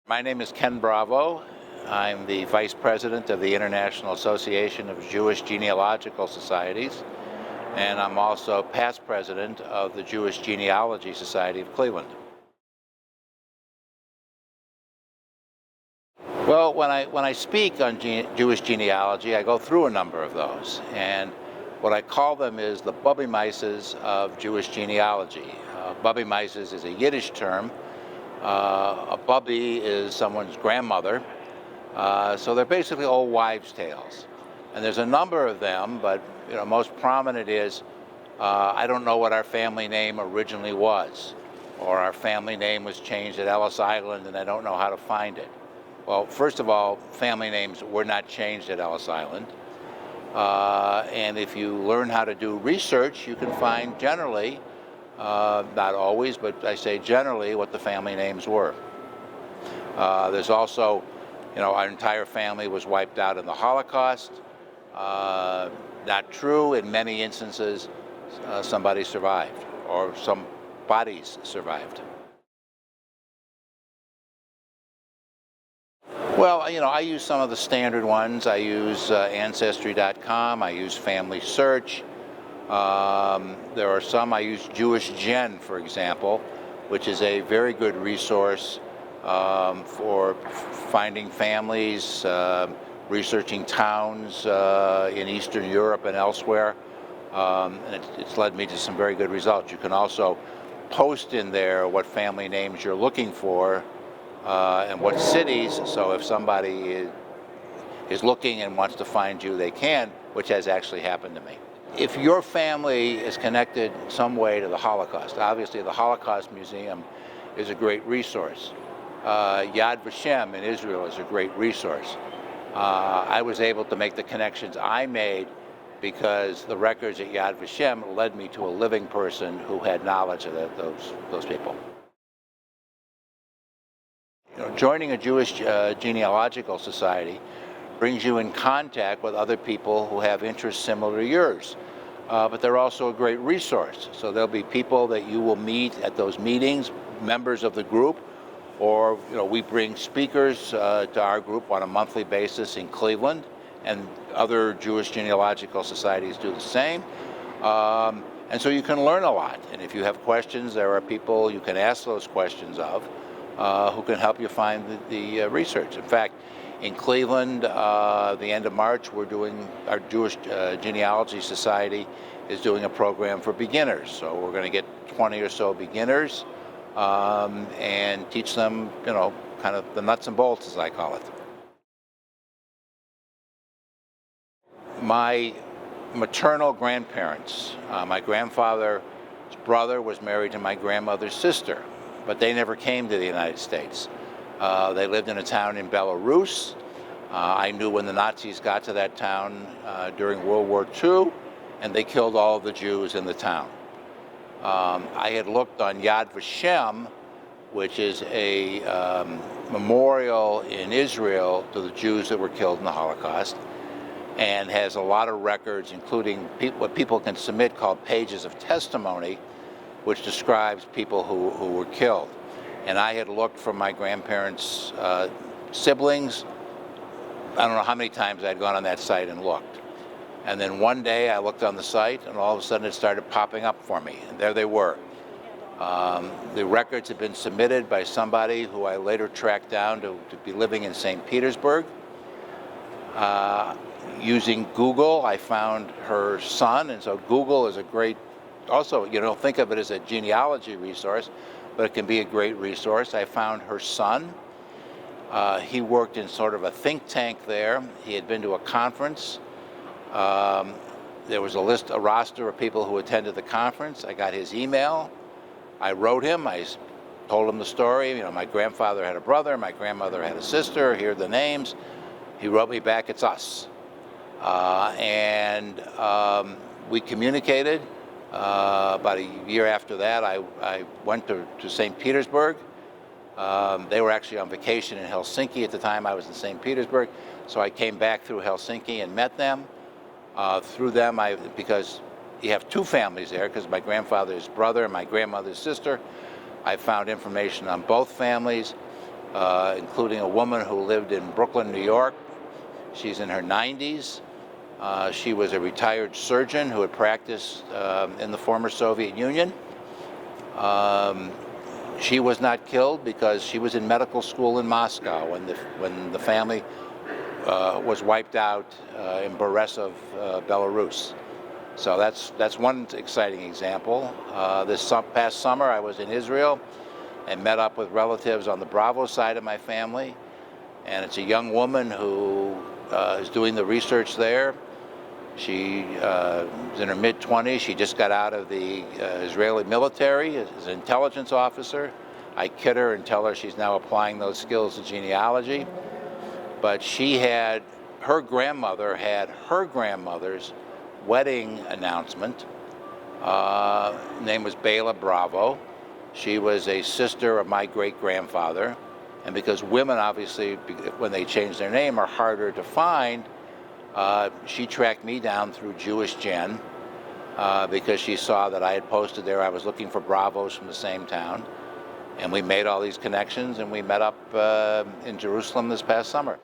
My name is Ken Bravo. I'm the Vice President of the International Association of Jewish Genealogical Societies, and I'm also past President of the Jewish Genealogy Society of Cleveland. Well, when I speak on Jewish genealogy, I go through a number of those, and what I call them is the Bubbe Meises of Jewish genealogy. Bubbe Meises is a Yiddish term. A bubby is someone's grandmother, so they're basically old wives' tales. And there's a number of them, but most prominent is, I don't know what our family name originally was, or our family name was changed at Ellis Island and I don't know how to find it. Well, first of all, family names were not changed at Ellis Island. And if you learn how to do research, you can find generally, not always, but I say generally, what the family names were. There's also, our entire family was wiped out in the Holocaust. Not true. In many instances, somebody survived, or some bodies survived. Well, I use some of the standard ones. I use Ancestry.com. I use Family Search. There are some. I use Jewish Gen, for example, which is a very good resource for finding families, researching towns in Eastern Europe and elsewhere. And it's led me to some very good results. You can also post in there what family names you're looking for and what cities. So if somebody is looking and wants to find you, they can, which has actually happened to me. If your family is connected some way to the Holocaust, obviously the Holocaust Museum is a great resource. Yad Vashem in Israel is a great resource. I was able to make the connections I made because the records at Yad Vashem led me to a living person who had knowledge of those people. Joining a Jewish genealogical society brings you in contact with other people who have interests similar to yours. But they're also a great resource. So there'll be people that you will meet at those meetings, members of the group, or we bring speakers to our group on a monthly basis in Cleveland, and other Jewish genealogical societies do the same. And so you can learn a lot. And if you have questions, there are people you can ask those questions of who can help you find the research. In fact, in Cleveland, the end of March, we're doing, our Jewish Genealogy Society is doing a program for beginners. So we're going to get 20 or so beginners and teach them, kind of the nuts and bolts, as I call it. My maternal grandparents, my grandfather's brother was married to my grandmother's sister, but they never came to the United States. They lived in a town in Belarus. I knew when the Nazis got to that town during World War II, and they killed all of the Jews in the town. I had looked on Yad Vashem, which is a memorial in Israel to the Jews that were killed in the Holocaust, and has a lot of records, including what people can submit called pages of testimony, which describes people who were killed. And I had looked for my grandparents' siblings. I don't know how many times I'd gone on that site and looked. And then one day I looked on the site, and all of a sudden it started popping up for me, and there they were. The records had been submitted by somebody who I later tracked down to be living in St. Petersburg. Using Google, I found her son, and so Google is a great, also, think of it as a genealogy resource, but it can be a great resource. I found her son. He worked in sort of a think tank there. He had been to a conference. There was a roster of people who attended the conference. I got his email. I wrote him. I told him the story. My grandfather had a brother. My grandmother had a sister. Here are the names. He wrote me back, "It's us." And we communicated. About a year after that, I went to St. Petersburg. They were actually on vacation in Helsinki at the time I was in St. Petersburg, so I came back through Helsinki and met them. Through them, because you have two families there, because my grandfather's brother and my grandmother's sister, I found information on both families. including a woman who lived in Brooklyn, New York. She's in her 90s. She was a retired surgeon who had practiced in the former Soviet Union. She was not killed because she was in medical school in Moscow when the family was wiped out in Borisov, Belarus. So that's one exciting example. This past summer I was in Israel and met up with relatives on the Bravo side of my family, and it's a young woman who is doing the research there. She is in her mid-20s. She just got out of the Israeli military as an intelligence officer. I kid her and tell her she's now applying those skills to genealogy. But her grandmother had her grandmother's wedding announcement. Name was Bela Bravo. She was a sister of my great-grandfather. And because women, obviously, when they change their name, are harder to find, she tracked me down through Jewish Gen because she saw that I had posted there I was looking for Bravos from the same town. And we made all these connections, and we met up in Jerusalem this past summer.